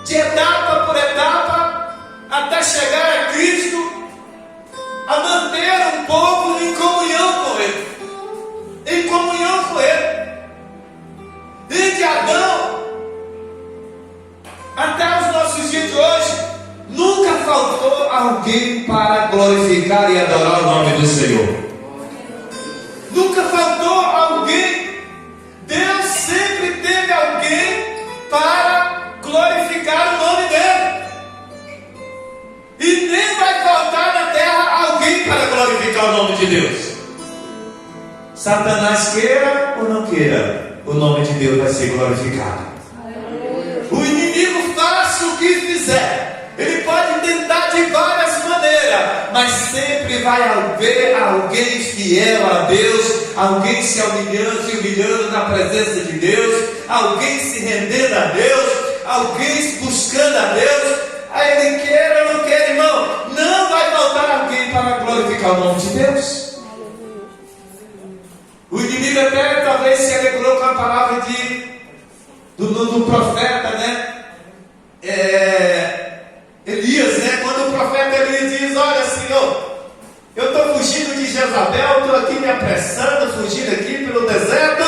de etapa por etapa, até chegar a Cristo, a manter um povo em comunhão com Ele. Em comunhão com Ele. Desde Adão até os nossos dias de hoje, nunca faltou alguém para glorificar e adorar o nome do Senhor. Nunca faltou alguém. Deus sempre teve alguém para glorificar o nome dele. E nem vai faltar na terra alguém para glorificar o nome de Deus. Satanás queira ou não queira, o nome de Deus vai ser glorificado. O inimigo faça o que fizer, ele pode tentar de várias maneiras, mas sempre vai haver alguém fiel a Deus, alguém se humilhando na presença de Deus, alguém se rendendo a Deus, alguém buscando a Deus. Aí ele queira ou não queira, irmão, não vai faltar alguém para glorificar o nome de Deus. O inimigo até talvez se alegrou com a palavra do profeta, né? Elias, né? Quando o profeta Elias diz: olha, Senhor, eu estou fugindo de Jezabel, estou aqui me apressando, fugindo aqui pelo deserto,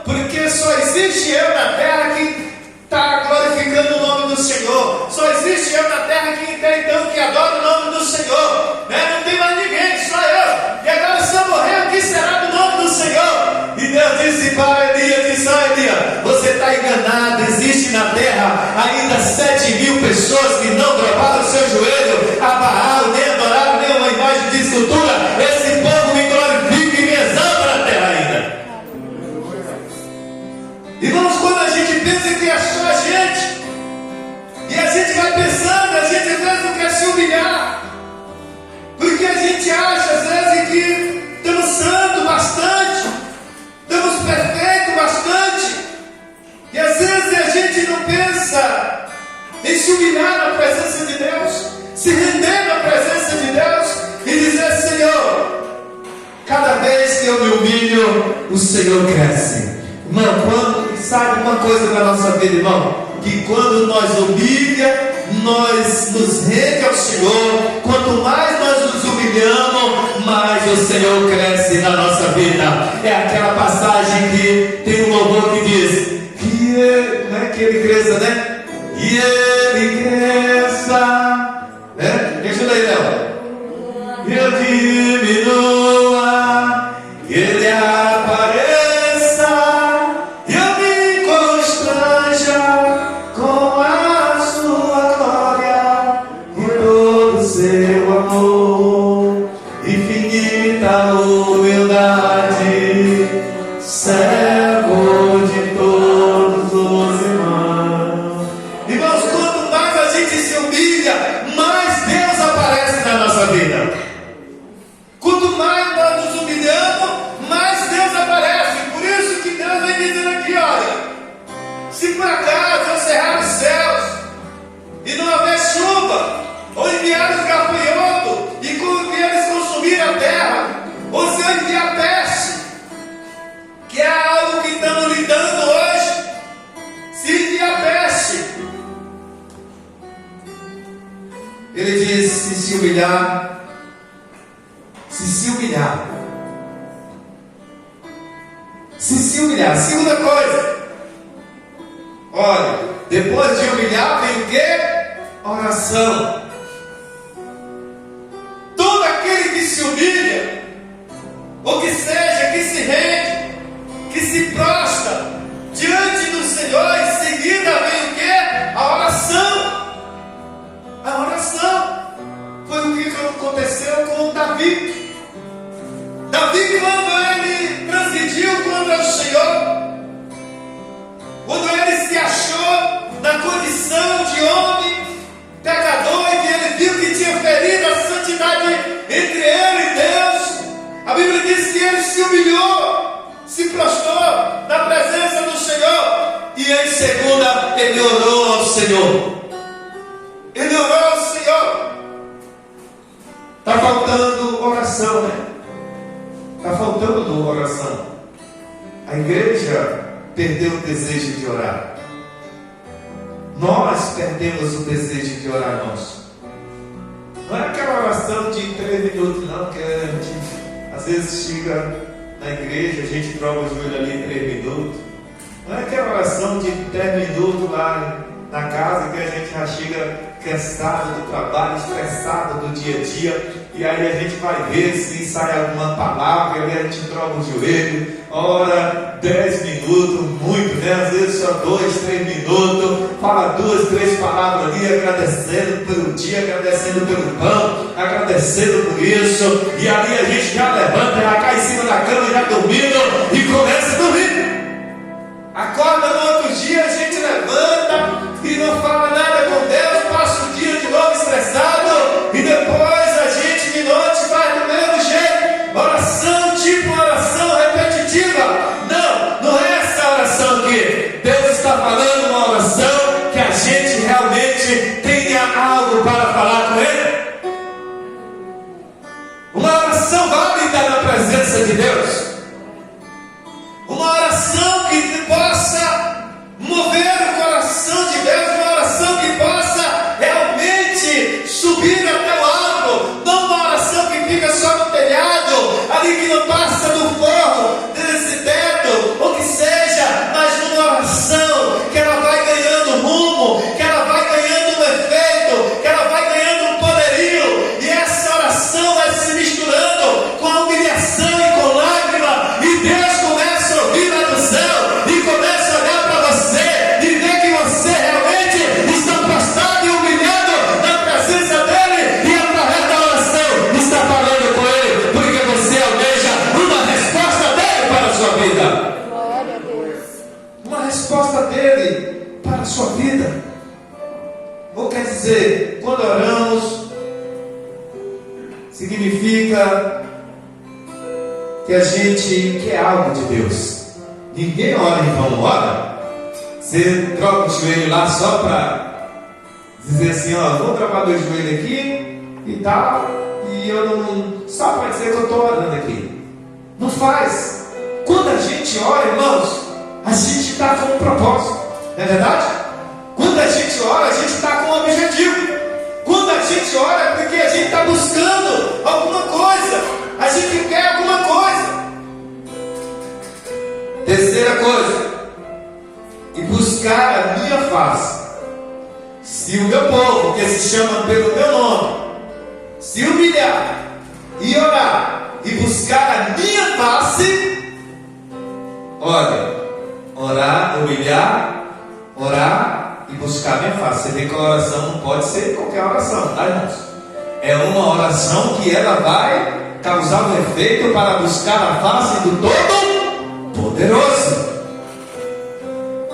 porque só existe eu na terra que está glorificando o nome do Senhor. Só existe eu na terra que adora o nome do Senhor, né? Não tem mais ninguém, só eu. E agora, se eu morrer, o que será do nome do Senhor? E Deus disse para Elias: disse: ó, Elias, você está enganado. Existe na terra ainda 7.000 pessoas que não dobraram o seu joelho a Baal, nem adoraram nenhuma imagem de escultura. Esse povo me glorifica e me exalta na terra ainda. Irmãos, quando a gente pensa que é só a gente, e a gente vai pensando, a gente às vezes não quer se humilhar, porque a gente acha às vezes que estamos santos bastante, estamos perfeitos bastante, e às vezes a gente não pensa em se humilhar na presença de Deus, se render na presença de Deus e dizer: Senhor, cada vez que eu me humilho, o Senhor cresce. Irmão, sabe uma coisa da nossa vida, irmão? Que quando nós humilha, nós nos rende ao Senhor. Quanto mais nós nos humilhamos, mais o Senhor cresce na nossa vida. É aquela passagem que tem um louvor que diz que ele, não é que ele cresça, né? E ele cresça, né? Me ajuda aí, Léo. E eu diminua, e ele apareça. Se por acaso eu cerrar os céus e não haver chuva, ou enviar os gafanhotos e eles consumirem a terra, ou se eu enviar peste, que é algo que estamos lidando hoje, se enviar peste, ele diz: se humilhar, se humilhar. Segunda coisa, olha, depois de humilhar vem o quê? Oração. Todo aquele que se humilha, ou que seja, que se rende, que se prostra diante do Senhor, em seguida vem o quê? A oração. A oração foi o que aconteceu com Davi. Davi, quando ele transgrediu contra o Senhor, quando ele se achou na condição de homem pecador, e que ele viu que tinha ferido a santidade entre ele e Deus, a Bíblia diz que ele se humilhou, se prostrou na presença do Senhor, e em segunda ele orou ao Senhor. Ele orou ao Senhor. Está faltando oração, né? Está faltando oração. A igreja perdeu o desejo de orar. nós perdemos o desejo de orar, irmãos. Não é aquela oração de 3 minutos, não, que a gente às vezes chega na igreja, a gente troca o joelho ali em 3 minutos. Não é aquela oração de 10 minutos lá na casa, que a gente já chega cansado do trabalho, estressado do dia a dia, e aí a gente vai ver se sai alguma palavra, e aí a gente troca o joelho, ora 10 minutos, muito, né? Às vezes só 2, 3 minutos, fala 2, 3 palavras ali, agradecendo pelo dia, agradecendo pelo pão, agradecendo por isso, e ali a gente já levanta, já cai em cima da cama, já dormindo, e começa a dormir. Acorda no outro dia, a gente levanta e não fala nada com Deus, passa o dia de novo estressado, e depois a gente de noite faz do mesmo jeito, oração tipo oração repetitiva. Não é essa oração que Deus está falando, uma oração que a gente realmente tenha algo para falar com Ele. Uma oração válida na presença de Deus. Uma oração que possa mover o coração de Deus, uma oração que possa realmente subir até o alto, não uma oração que fica só no telhado, ali que não passa do forro, desse teto, ou que seja, mas uma oração que ela vai ganhando rumo, que ela vai ganhando um efeito, que ela vai ganhando um poderio, e essa oração vai se misturando com a humilhação e com lágrima, e Deus começa a ouvir lá do céu, e começa a olhar para você, e ver que você realmente está prostrado e humilhado na presença dEle, e através da oração está falando com Ele, porque você almeja uma resposta dEle para a sua vida. Glória a Deus. Uma resposta dEle para a sua vida. Ou quer dizer, quando oramos, significa que a gente quer algo de Deus. Ninguém ora em vão, ora. Você troca o joelho lá só para dizer assim, ó, vou trocar meu joelho aqui e tal, e eu não, só para dizer que eu estou orando aqui. Não faz. Quando a gente ora, irmãos, a gente está com um propósito, não é verdade? Quando a gente ora, a gente está com um objetivo. Quando a gente ora é porque a gente está buscando alguma coisa, a gente quer alguma coisa. Terceira coisa, e buscar a minha face. Se o meu povo, que se chama pelo meu nome, se humilhar e orar e buscar a minha face, olha, orar, humilhar, orar e buscar a minha face. Você vê que a oração não pode ser qualquer oração, tá, irmãos? É uma oração que ela vai causar um efeito para buscar a face do Todo-Poderoso.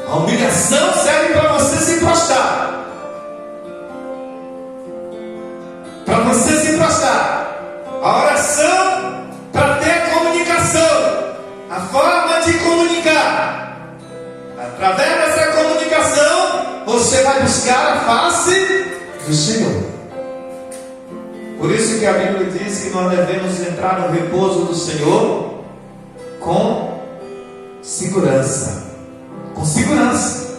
A humilhação serve para você se prostrar. Para você se prostrar. A oração para ter a comunicação. A forma de comunicar. Através dessa comunicação, você vai buscar a face do Senhor. Por isso que a Bíblia diz que nós devemos entrar no repouso do Senhor com segurança. Com segurança.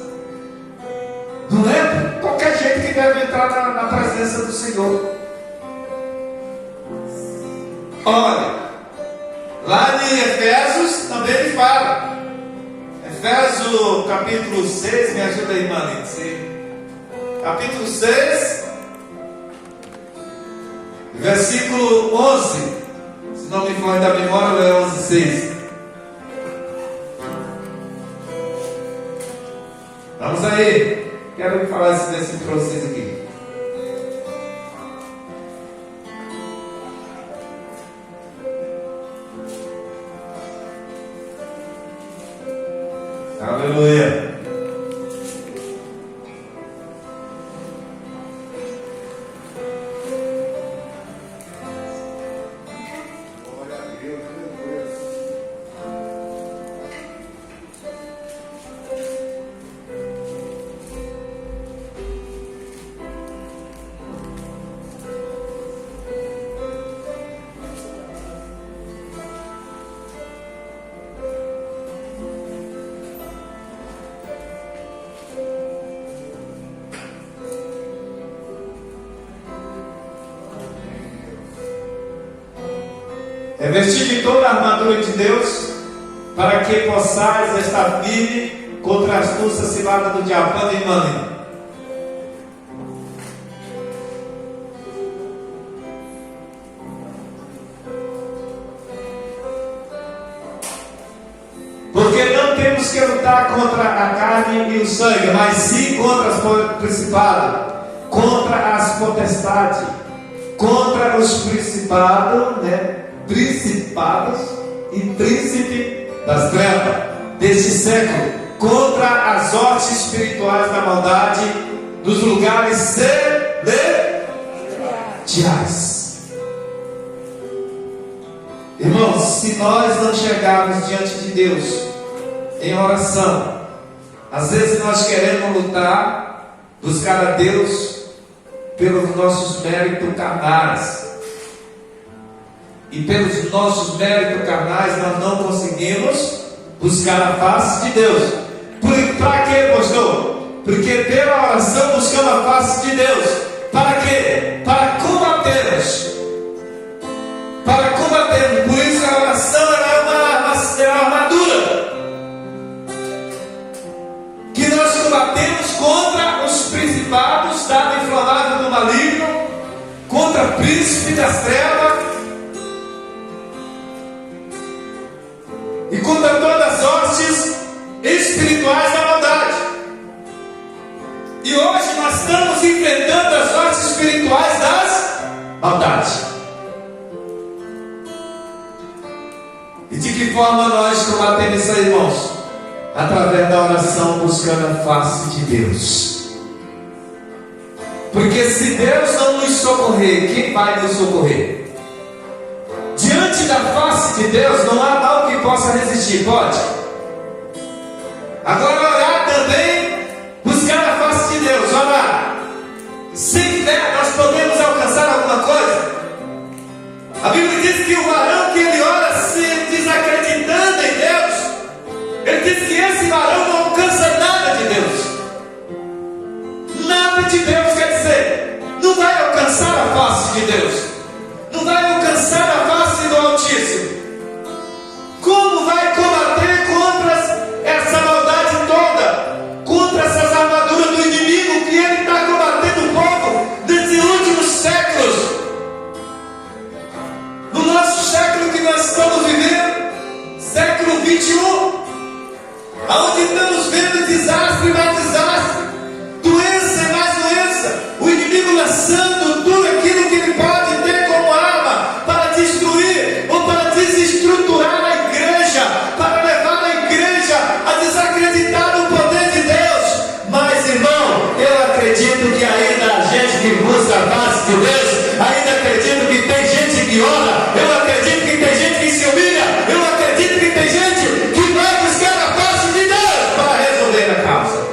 Não é qualquer jeito que deve entrar na presença do Senhor. Olha, lá em Efésios também ele fala. Efésios capítulo 6, me ajuda aí, mano. Capítulo 6, versículo 11. Se não me for da memória, é 11, 6. Vamos aí. Quero falar esse versículo para vocês aqui. Aleluia. vestir de toda a armadura de Deus, para que possais estar firme contra a astúcia cilada do diabo. Podem ir, mãe. Porque não temos que lutar contra a carne e o sangue, mas sim contra as principados, contra as potestades, contra os principados, principados e príncipe das trevas deste século, contra as hostes espirituais da maldade dos lugares celestiais. Irmãos, se nós não chegarmos diante de Deus em oração, às vezes nós queremos lutar, buscar a Deus pelos nossos méritos carnais, e pelos nossos méritos carnais nós não conseguimos buscar a face de Deus. Para quê, pastor? Porque pela oração buscamos a face de Deus. Para quê? Para combatermos. Para combatermos. Por isso a oração é uma armadura que nós combatemos contra os principados da inflamável do maligno, contra o príncipe das trevas e contra todas as hostes espirituais da maldade. E hoje nós estamos enfrentando as hostes espirituais das maldades. E de que forma nós combatemos isso aí, irmãos? Através da oração, buscando a face de Deus. Porque se Deus não nos socorrer, quem vai nos socorrer? Diante da face de Deus não há mal que possa resistir, pode? Agora orar também, buscar a face de Deus, orar. Sem fé nós podemos alcançar alguma coisa? A Bíblia diz que o varão que ele ora se desacreditando em Deus, ele diz que esse varão não alcança nada de Deus. Nada de Deus quer dizer, não vai alcançar a face de Deus, não vai alcançar a face do Altíssimo. Como vai combater contra essa maldade toda, contra essas armaduras do inimigo que ele está combatendo o povo nesses últimos séculos? No nosso século que nós estamos vivendo, século 21, onde estamos vendo desastre mais desastre, doença e mais doença, o inimigo lançando tudo aquilo que ele pode ter como arma para destruir ou para desestruturar a igreja, para levar a igreja a desacreditar no poder de Deus. Mas, irmão, eu acredito que ainda há gente que busca a face de Deus, ainda acredito que tem gente que ora, eu acredito que tem gente que se humilha, eu acredito que tem gente que vai buscar a face de Deus para resolver a causa.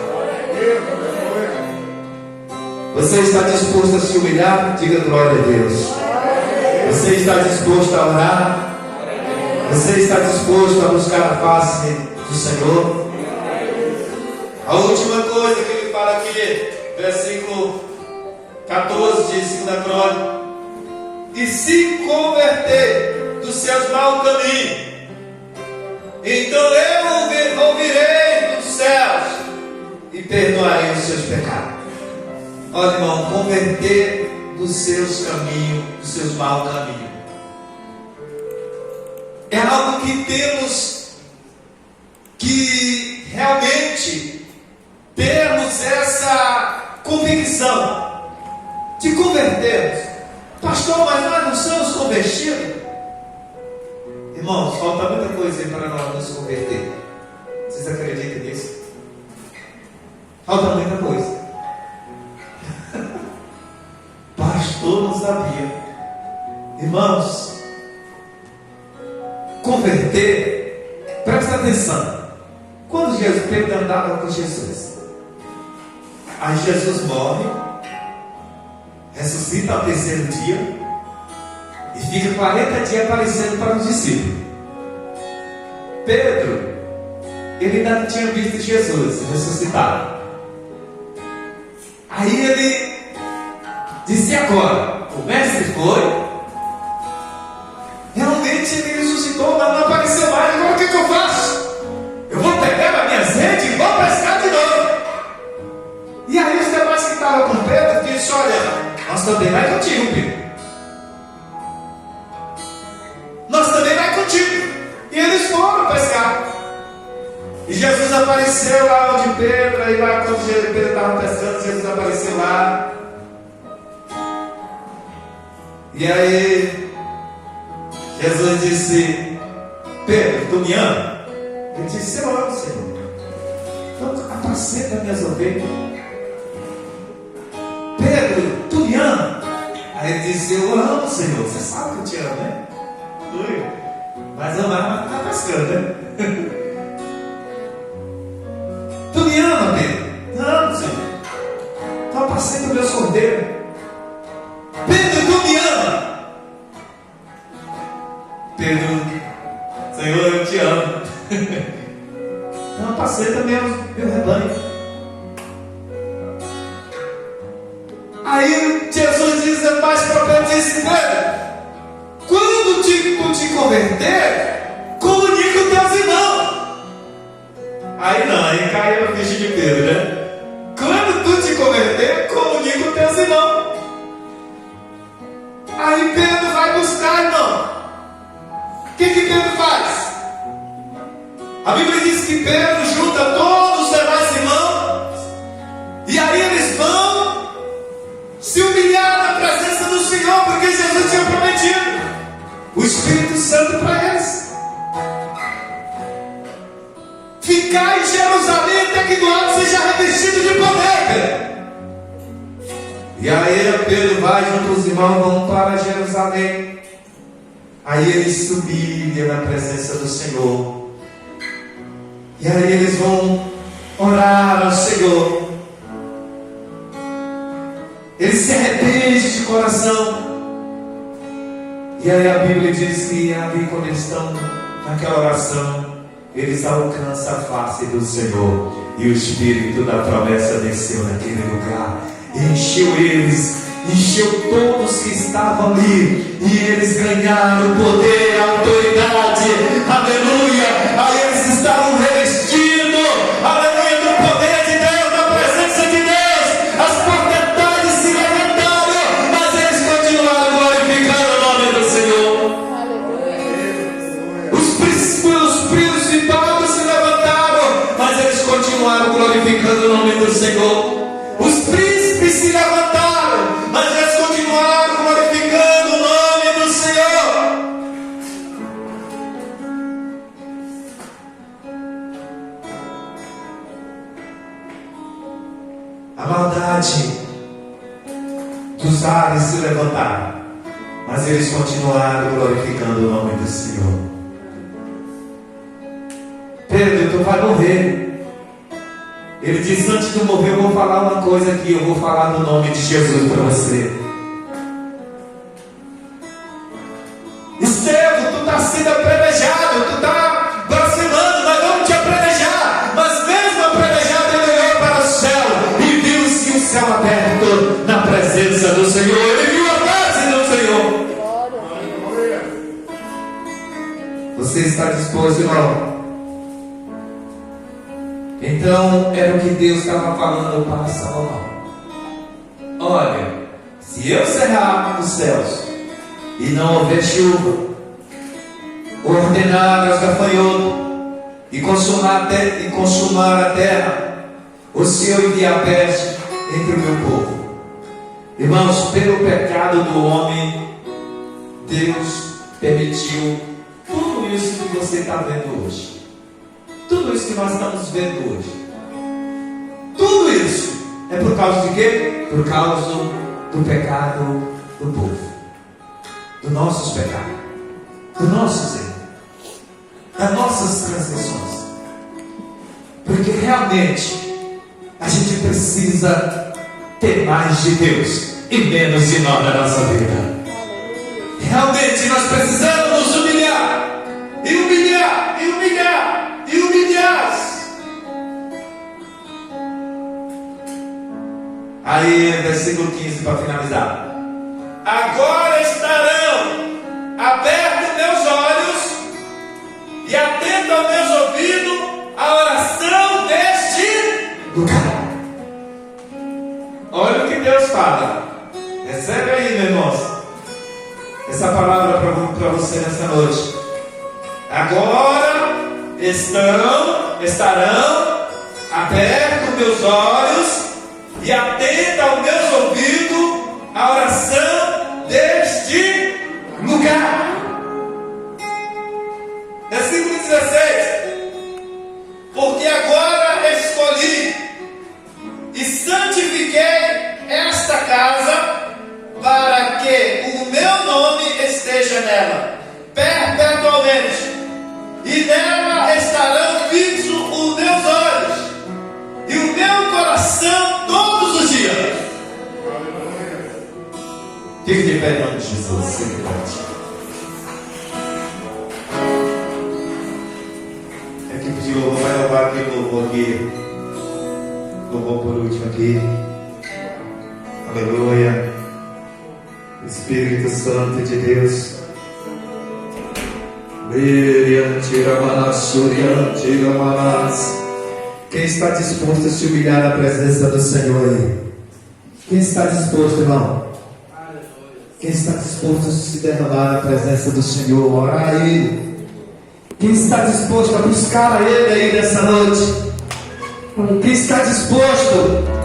Você está disposto a se humilhar? Diga glória a Deus. Você está disposto a orar? Você está disposto a buscar a face do Senhor? A última coisa que ele fala aqui, versículo 14 de 2 Crônicas: e se converter dos seus maus caminhos, então eu ouvirei dos céus e perdoarei os seus pecados. Olha, irmão, converter dos seus caminhos, dos seus maus caminhos, é algo que temos que realmente termos essa convicção de convertermos. Pastor, mas nós não somos convertidos? Irmãos, falta muita coisa aí para nós nos converter. Vocês acreditam nisso? Falta muita coisa. Pastor, não sabia. Irmãos, converter, presta atenção. Quando Pedro andava com Jesus, aí Jesus morre, ressuscita ao terceiro dia e fica 40 dias aparecendo para os discípulos. Pedro, ele ainda não tinha visto Jesus ressuscitado. Aí ele disse: agora, o mestre foi, realmente ele estavam com Pedro disse: olha, nós também vai contigo, Pedro. Nós também vai contigo. E eles foram pescar. E Jesus apareceu lá onde Pedro, aí lá quando Pedro estava pescando, Jesus apareceu lá. E aí Jesus disse: Pedro, tu me ama? Ele disse: eu amo, Senhor. Então apacenta minhas ovelhas. Pedro, tu me ama? Aí ele disse: eu amo, Senhor. Você sabe que eu te amo, né? Mas amar está pescando, né? Tu me ama, Pedro? Amo, Senhor. Então apacenta meus cordeiros. Pedro, tu me ama? Pedro: Senhor, eu te amo. Então apacenta meu rebanho. Aí Jesus diz mais para Pedro, disse: Pedro, quando tu te converter, comunica os teus irmãos. Aí não, aí caiu a ficha de Pedro, né? Quando tu te converter, comunica os teus irmãos. Aí Pedro vai buscar, irmão. O que Pedro faz? A Bíblia diz que Pedro junta todos os demais irmãos, e aí eles vão se humilhar na presença do Senhor, porque Jesus tinha prometido o Espírito Santo para eles. Ficar em Jerusalém até que do alto seja revestido de poder. E aí Pedro vai junto os irmãos, vão para Jerusalém. Aí eles se humilham na presença do Senhor. E aí eles vão orar ao Senhor. Eles se arrependem de coração. E aí a Bíblia diz que ali, quando eles estão naquela oração, eles alcançam a face do Senhor. E o Espírito da promessa desceu naquele lugar. Encheu eles, encheu todos que estavam ali. E eles ganharam poder, autoridade. Aleluia! Aí eles estavam revestidos, aleluia, do poder de Deus, da presença de Deus. As potestades se levantaram, mas eles continuaram glorificando o nome do Senhor. Aleluia. Os principados se levantaram, mas eles continuaram glorificando o nome do Senhor. Os príncipes se levantaram, mas eles continuaram glorificando o nome do Senhor. A maldade dos ares se levantaram, mas eles continuaram glorificando o nome do Senhor. Pedro, tu vai morrer. Ele disse: antes de morrer, eu vou falar uma coisa aqui. Eu vou falar no nome de Jesus para você. Estevão, tu está sendo apredejado, tu está blasfemando, nós vamos te apredejar. Mas mesmo apredejado, ele olhou para o céu e viu-se o céu aberto na presença do Senhor. Ele viu a face do Senhor. Você está disposto, irmão? Então era o que Deus estava falando para Salomão. Olha, se eu cerrar os céus e não houver chuva, ordenar aos gafanhotos e consumar a terra, o Senhor enviar peste entre o meu povo. Irmãos, pelo pecado do homem, Deus permitiu tudo isso que você está vendo hoje. Tudo isso que nós estamos vendo hoje. Tudo isso é por causa de quê? Por causa do pecado do povo. Dos nossos pecados. Dos nossos erros. Das nossas transgressões. Porque realmente a gente precisa ter mais de Deus e menos de nós na nossa vida. Realmente nós precisamos nos humilhar. E humilhar, e humilhar. E humilhar. Aí, versículo 15 para finalizar. Agora estarão abertos meus olhos e atento aos meus ouvidos a oração deste lugar. Olha Deus fala. Recebe aí, meu irmão, essa palavra para você nessa noite. Agora estarão abertos meus olhos e atenta aos meus ouvidos a oração deste lugar. Versículo 16. Porque agora escolhi e santifiquei esta casa para que o meu nome esteja nela perpetuamente, e nela estarão fixos os meus olhos e o meu coração todos os dias. Fique de pé em nome de Jesus. A equipe de louvor vai louvar aqui o louvor aqui. Louvor por último aqui. Aleluia. Espírito Santo de Deus. Quem está disposto a se humilhar na presença do Senhor aí? Quem está disposto, irmão? Quem está disposto a se derramar na presença do Senhor, orar a Ele? Quem está disposto a buscar a Ele aí nessa noite? Quem está disposto